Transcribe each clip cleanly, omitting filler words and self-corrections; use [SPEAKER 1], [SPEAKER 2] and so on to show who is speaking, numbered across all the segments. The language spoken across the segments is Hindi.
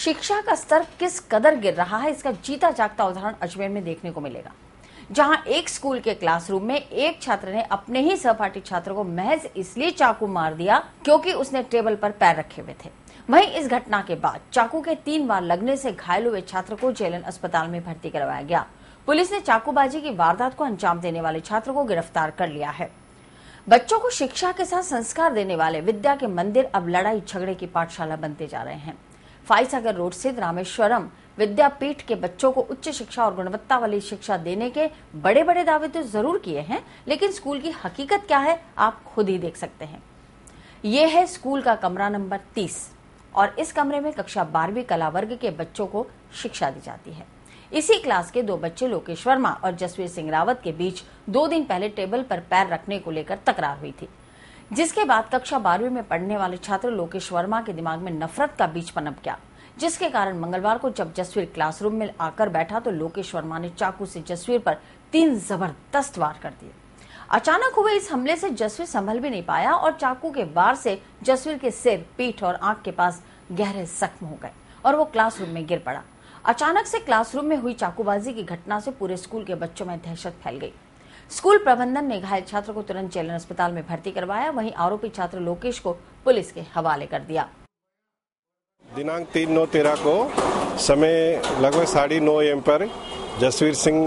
[SPEAKER 1] शिक्षा का स्तर किस कदर गिर रहा है, इसका जीता जागता उदाहरण अजमेर में देखने को मिलेगा, जहां एक स्कूल के क्लासरूम में एक छात्र ने अपने ही सहपाठी छात्र को महज इसलिए चाकू मार दिया क्योंकि उसने टेबल पर पैर रखे हुए थे। वहीं इस घटना के बाद चाकू के 3 बार लगने से घायल हुए छात्र को जेएलएन अस्पताल में भर्ती करवाया गया। पुलिस ने चाकूबाजी की वारदात को अंजाम देने वाले छात्र को गिरफ्तार कर लिया है। बच्चों को शिक्षा के साथ संस्कार देने वाले विद्या के मंदिर अब लड़ाई झगड़े की पाठशाला बनते जा रहे हैं। फाइसागर रोड स्थित रामेश्वरम विद्यापीठ के बच्चों को उच्च शिक्षा और गुणवत्ता वाली शिक्षा देने के बड़े बड़े दावे तो जरूर किए हैं, लेकिन स्कूल की हकीकत क्या है आप खुद ही देख सकते हैं। ये है स्कूल का कमरा नंबर 30 और इस कमरे में कक्षा 12वीं कला वर्ग के बच्चों को शिक्षा दी जाती है। इसी क्लास के 2 बच्चे लोकेश वर्मा और जसवीर सिंह रावत के बीच 2 दिन पहले टेबल पर पैर रखने को लेकर तकरार हुई थी, जिसके बाद कक्षा 12वीं में पढ़ने वाले छात्र लोकेश वर्मा के दिमाग में नफरत का बीज पनप गया, जिसके कारण मंगलवार को जब जसवीर क्लासरूम में आकर बैठा तो लोकेश वर्मा ने चाकू से जसवीर पर 3 जबरदस्त वार कर दिए। अचानक हुए इस हमले से जसवीर संभल भी नहीं पाया और चाकू के वार से जसवीर के सिर, पीठ और आंख के पास गहरे जख्म हो गए और वो क्लासरूम में गिर पड़ा। अचानक से क्लासरूम में हुई चाकूबाजी की घटना से पूरे स्कूल के बच्चों में दहशत फैल गई। स्कूल प्रबंधन ने घायल छात्र को तुरंत जेएलएन अस्पताल में भर्ती करवाया। वहीं आरोपी छात्र लोकेश को पुलिस के हवाले कर दिया।
[SPEAKER 2] दिनांक 3/9/13 को समय लगभग 9:30 AM पर जसवीर सिंह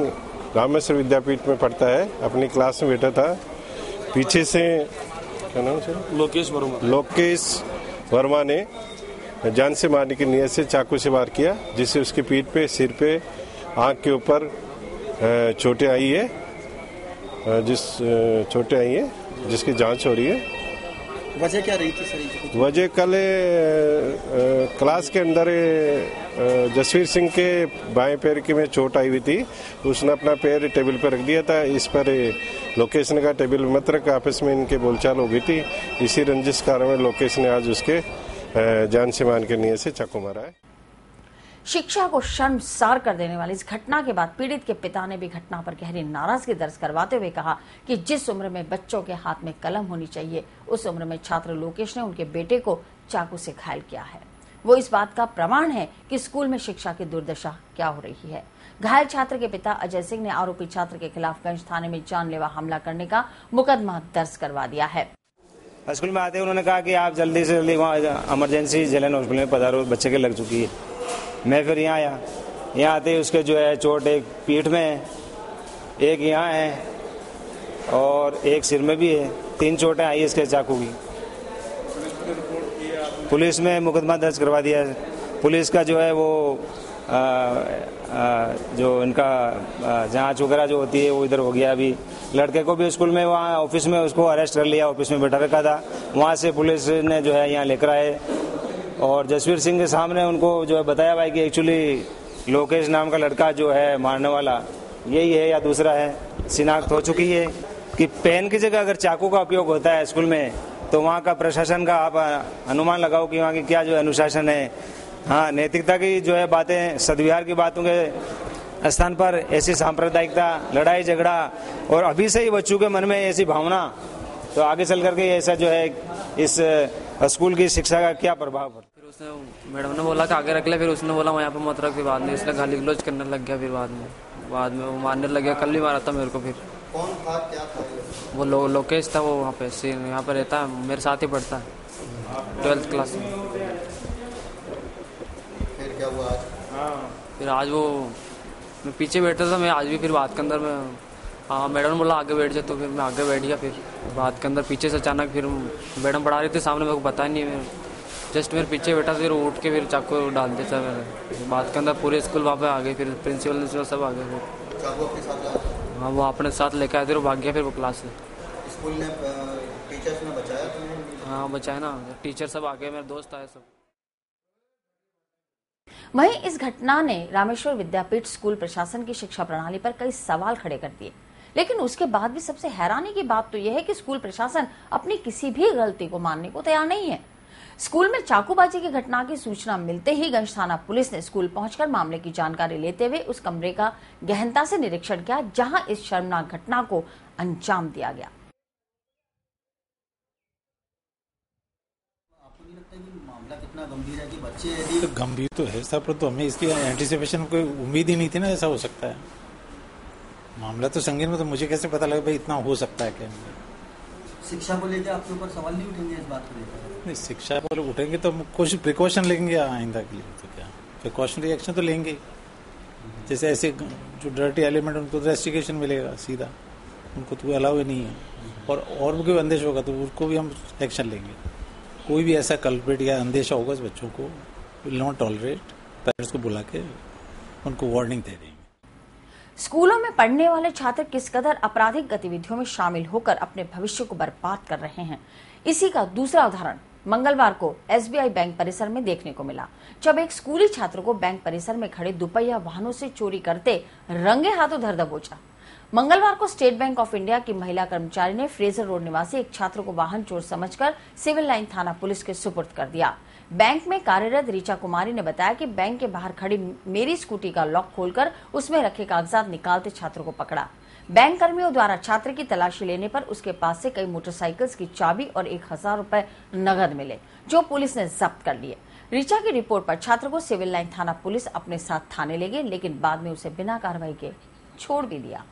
[SPEAKER 2] रामेश्वर विद्यापीठ में पढ़ता है, अपनी क्लास में बैठा था। पीछे से क्या नाम है, लोकेश वर्मा ने जान से मारने की नीयत से चाकू से वार किया, जिससे उसकी पीठ पे, सिर पे, आंख के ऊपर चोटें आई है, जिसकी जांच हो रही है।
[SPEAKER 3] वजह क्या रही थी सर?
[SPEAKER 2] वजह कल क्लास के अंदर जसवीर सिंह के बाएं पैर की में चोट आई हुई थी। उसने अपना पैर टेबल पर रख दिया था। इस पर लोकेश ने कहा टेबल मत रख, आपस में इनके बोलचाल हो गई थी। इसी रंजिश कारण में लोकेश ने आज उसके जान से मारने की नीयत से चाकू मारा है।
[SPEAKER 1] शिक्षा को शर्मसार कर देने वाली इस घटना के बाद पीड़ित के पिता ने भी घटना पर गहरी नाराजगी दर्ज करवाते हुए कहा कि जिस उम्र में बच्चों के हाथ में कलम होनी चाहिए, उस उम्र में छात्र लोकेश ने उनके बेटे को चाकू से घायल किया है। वो इस बात का प्रमाण है कि स्कूल में शिक्षा की दुर्दशा क्या हो रही है। घायल छात्र के पिता अजय सिंह ने आरोपी छात्र के खिलाफ गंज थाने में जानलेवा हमला करने का मुकदमा दर्ज करवा दिया है।
[SPEAKER 4] स्कूल में आते उन्होंने कहा कि आप जल्दी से जल्दी वहाँ इमरजेंसी जेएलएन हॉस्पिटल में पधारो, बच्चे के लग चुकी है। मैं फिर यहाँ आया। यहाँ आते ही उसके जो है चोट एक पीठ में है, एक यहाँ है और एक सिर में भी है। 3 चोटें आई इसके चाकू की। पुलिस में मुकदमा दर्ज करवा दिया है। पुलिस का जो है वो जो इनका जांच वगैरह जो होती है वो इधर हो गया। अभी लड़के को भी स्कूल में वहाँ ऑफिस में उसको अरेस्ट कर लिया, ऑफिस में बैठा रखा था। वहाँ से पुलिस ने जो है यहाँ लेकर आए और जसवीर सिंह के सामने उनको जो है बताया भाई कि एक्चुअली लोकेश नाम का लड़का जो है मारने वाला यही है या दूसरा है। शिनाख्त हो चुकी है कि पेन की जगह अगर चाकू का उपयोग होता है स्कूल में तो वहाँ का प्रशासन का आप अनुमान लगाओ कि वहाँ की क्या जो अनुशासन है। हाँ, नैतिकता की जो है बातें, सद्व्यवहार की बातों के स्थान पर ऐसी सांप्रदायिकता, लड़ाई झगड़ा और अभी से ही बच्चों के मन में ऐसी भावना, तो आगे चल करके ऐसा जो है इस स्कूल की शिक्षा का क्या प्रभाव पड़ता।
[SPEAKER 5] फिर उसने मैडम ने बोला कि आगे रख ले, फिर उसने बोला वहाँ पे मत रख। फिर बाद में इसने गाली गलौज करने लग गया। फिर बाद में वो मारने लग गया। कल ही मारा था मेरे को। फिर
[SPEAKER 3] कौन था, क्या था
[SPEAKER 5] वो लोकेश था। वो वहाँ पे यहाँ पे रहता है, मेरे साथ ही पढ़ता है 12th क्लास में।
[SPEAKER 3] फिर क्या हुआ आज?
[SPEAKER 5] फिर आज वो मैं पीछे बैठा था। मैं आज भी फिर बात के अंदर में हाँ मैडम ने बोला आगे बैठ जाए, तो फिर मैं आगे बैठ गया। फिर बात के अंदर पीछे से अचानक फिर मैडम पढ़ा रही थी सामने, मेरे को पता ही नहीं। मैं जस्ट मेरे पीछे बैठा, फिर उठ के फिर चाकू डाल दिया था मैंने। बात के अंदर पूरे स्कूल वहाँ पे आ गए। फिर प्रिंसिपल सब आ गए। फिर हाँ वो अपने साथ लेकर आए थे, वो भाग गया फिर वो क्लास से।
[SPEAKER 3] स्कूल ने टीचर्स ने बचाया तुम्हें?
[SPEAKER 5] हाँ बचाया ना, टीचर सब आ गए, मेरे दोस्त आए सब।
[SPEAKER 1] वहीं इस घटना ने रामेश्वर विद्यापीठ स्कूल प्रशासन की शिक्षा प्रणाली पर कई सवाल खड़े कर दिए, लेकिन उसके बाद भी सबसे हैरानी की बात तो यह है कि स्कूल प्रशासन अपनी किसी भी गलती को मानने को तैयार नहीं है। स्कूल में चाकूबाजी की घटना की सूचना मिलते ही गंज थाना पुलिस ने स्कूल पहुंचकर मामले की जानकारी लेते हुए उस कमरे का गहनता से निरीक्षण किया जहां इस शर्मनाक घटना को अंजाम दिया गया।
[SPEAKER 3] आपको नहीं लगता कि मामला कितना गंभीर है कि बच्चे यदि
[SPEAKER 6] तो गंभीर तो है सर, पर तो हमें इसकी एंटिसिपेशन कोई उम्मीद ही नहीं थी ना ऐसा हो सकता है। मामला तो संगीन में, तो मुझे कैसे पता लगा भाई इतना हो सकता है क्या।
[SPEAKER 3] शिक्षा को लेकर आपके ऊपर सवाल नहीं उठेंगे इस बात को लेकर?
[SPEAKER 6] नहीं, शिक्षा पर उठेंगे तो हम कुछ प्रिकॉशन लेंगे आइंदा के लिए, तो क्या प्रिकॉशनरी एक्शन तो लेंगे। जैसे ऐसे जो डर्टी एलिमेंट उनको तो रेस्टिकेशन मिलेगा सीधा, उनको तो अलाउ ही नहीं है। और भी कोई अंदेशा होगा तो उसको भी हम एक्शन लेंगे। कोई भी ऐसा कल्प्रिट या अंदेशा होगा बच्चों को, विल नॉट टॉलरेट, पेरेंट्स को बुला के उनको वार्निंग दे देंगे।
[SPEAKER 1] स्कूलों में पढ़ने वाले छात्र किस कदर आपराधिक गतिविधियों में शामिल होकर अपने भविष्य को बर्बाद कर रहे हैं, इसी का दूसरा उदाहरण मंगलवार को एसबीआई बैंक परिसर में देखने को मिला, जब एक स्कूली छात्र को बैंक परिसर में खड़े दुपहिया वाहनों से चोरी करते रंगे हाथों धर दबोचा। मंगलवार को स्टेट बैंक ऑफ इंडिया की महिला कर्मचारी ने फ्रेजर रोड निवासी एक छात्र को वाहन चोर समझकर सिविल लाइन थाना पुलिस के सुपुर्द कर दिया। बैंक में कार्यरत ऋचा कुमारी ने बताया कि बैंक के बाहर खड़ी मेरी स्कूटी का लॉक खोलकर उसमें रखे कागजात निकालते छात्र को पकड़ा। बैंक कर्मियों द्वारा छात्र की तलाशी लेने पर उसके पास से कई मोटरसाइकिल्स की चाबी और 1000 रुपए नगद मिले, जो पुलिस ने जब्त कर लिए। ऋचा की रिपोर्ट पर छात्र को सिविल लाइन थाना पुलिस अपने साथ थाने ले गई, लेकिन बाद में उसे बिना कार्रवाई के छोड़ भी दिया।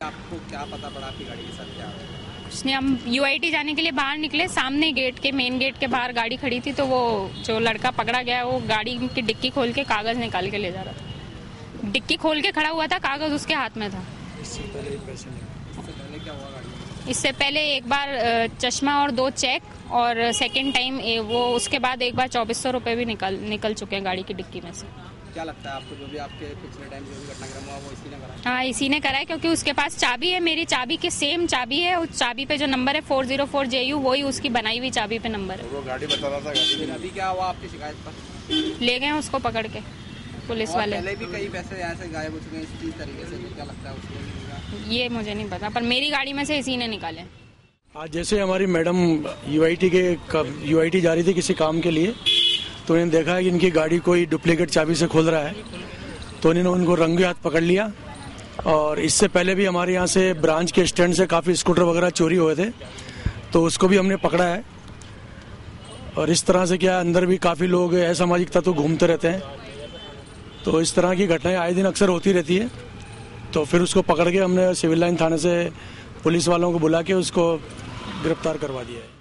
[SPEAKER 7] आपको क्या पता पड़ा आपकी गाड़ी के साथ क्या हुआ?
[SPEAKER 8] कुछ नहीं, हम यूआईटी जाने के लिए बाहर निकले, सामने गेट के मेन गेट के बाहर गाड़ी खड़ी थी, तो वो जो लड़का पकड़ा गया वो गाड़ी की डिक्की खोल के कागज निकाल के ले जा रहा था। डिक्की खोल के खड़ा हुआ था, कागज उसके हाथ में था।
[SPEAKER 7] इससे पहले क्या हुआ गाड़ी में?
[SPEAKER 8] इससे पहले एक बार चश्मा और 2 चेक, और सेकेंड टाइम वो उसके बाद एक बार 2400 रुपये भी निकल चुके हैं गाड़ी की डिक्की में से।
[SPEAKER 7] क्या लगता है आपको, जो भी आपके पिछले टाइम जो भी घटनाक्रम हुआ वो इसी ने करा?
[SPEAKER 8] हाँ, इसी ने करा है, क्योंकि उसके पास चाबी है, मेरी चाबी की सेम चाबी है। उस चाबी पे जो नंबर है 404JU, वही उसकी बनाई हुई चाबी पे नंबर है।
[SPEAKER 7] वो गाड़ी बता रहा था गाड़ी। अभी क्या हुआ आपकी शिकायत पर?
[SPEAKER 8] ले गए उसको पकड़ के पुलिस वाले।
[SPEAKER 7] पहले भी कई पैसे ऐसे गायब हो चुके हैं इसी तरीके से, क्या लगता है उसको?
[SPEAKER 8] ये मुझे नहीं पता, पर मेरी गाड़ी में से इसी ने निकाले।
[SPEAKER 9] आज जैसे हमारी मैडम यूआईटी जा रही थी किसी काम के लिए, तो इन्हें देखा है कि इनकी गाड़ी कोई डुप्लीकेट चाबी से खोल रहा है, तो इन्होंने उनको रंगे हाथ पकड़ लिया। और इससे पहले भी हमारे यहाँ से ब्रांच के स्टैंड से काफ़ी स्कूटर वगैरह चोरी हुए थे, तो उसको भी हमने पकड़ा है। और इस तरह से क्या अंदर भी काफ़ी लोग असामाजिक तत्व घूमते रहते हैं, तो इस तरह की घटनाएं आए दिन अक्सर होती रहती है। तो फिर उसको पकड़ के हमने सिविल लाइन थाने से पुलिस वालों को बुला के उसको गिरफ्तार करवा दिया है।